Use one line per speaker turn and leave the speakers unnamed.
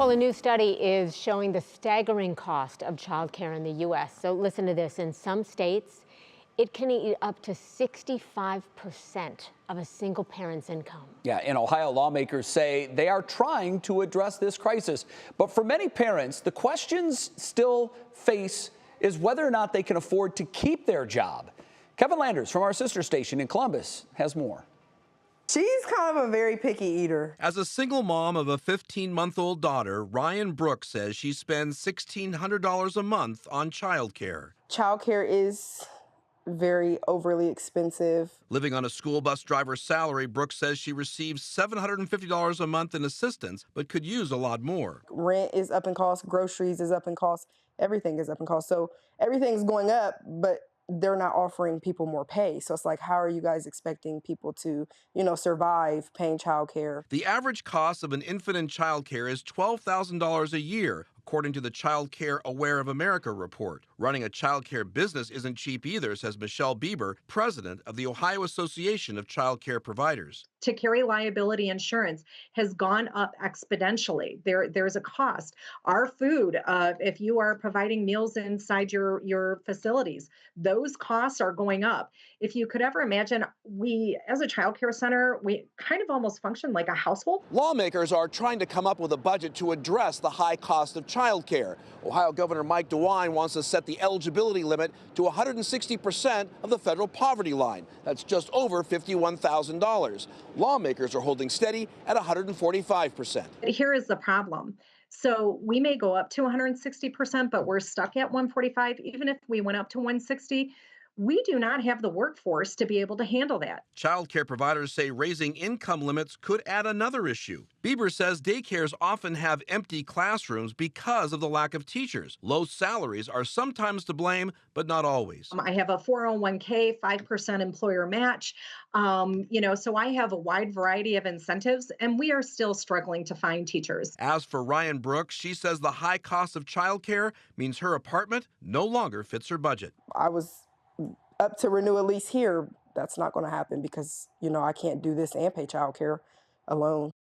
Well, a new study is showing the staggering cost of childcare in the U.S. So listen to this. In some states, it can eat up to 65% of a single parent's income.
Yeah, in Ohio, lawmakers say they are trying to address this crisis. But for many parents, the questions still face is whether or not they can afford to keep their job. Kevin Landers from our sister station in Columbus has more.
She's kind of a very picky eater.
As a single mom of a 15-month-old daughter, Ryan Brooks says she spends $1,600 a month on childcare.
Childcare is very overly expensive.
Living on a school bus driver's salary, Brooks says she receives $750 a month in assistance, but could use a lot more.
Rent is up in cost, groceries is up in cost, everything is up in cost. So everything's going up, but they're not offering people more pay. So it's like, how are you guys expecting people to, survive paying childcare?
The average cost of an infant in childcare is $12,000 a year, according to the Child Care Aware of America report. Running a childcare business isn't cheap either, says Michelle Bieber, president of the Ohio Association of Child Care Providers.
To carry liability insurance has gone up exponentially. There's a cost. Our food, if you are providing meals inside your facilities, those costs are going up. If you could ever imagine, we, as a child care center, we kind of almost function like a household.
Lawmakers are trying to come up with a budget to address the high cost of child care. Ohio Governor Mike DeWine wants to set the eligibility limit to 160% of the federal poverty line. That's just over $51,000. Lawmakers are holding steady at 145%.
Here is the problem. So we may go up to 160%, but we're stuck at 145. Even if we went up to 160, we do not have the workforce to be able to handle that.
Child care providers say raising income limits could add another issue. Bieber says daycares often have empty classrooms because of the lack of teachers. Low salaries are sometimes to blame, but not always.
I have a 401k, 5% employer match. So I have a wide variety of incentives, and we are still struggling to find teachers.
As for Ryan Brooks, she says the high cost of childcare means her apartment no longer fits her budget.
I was up to renew a lease here. That's not going to happen because, I can't do this and pay childcare alone.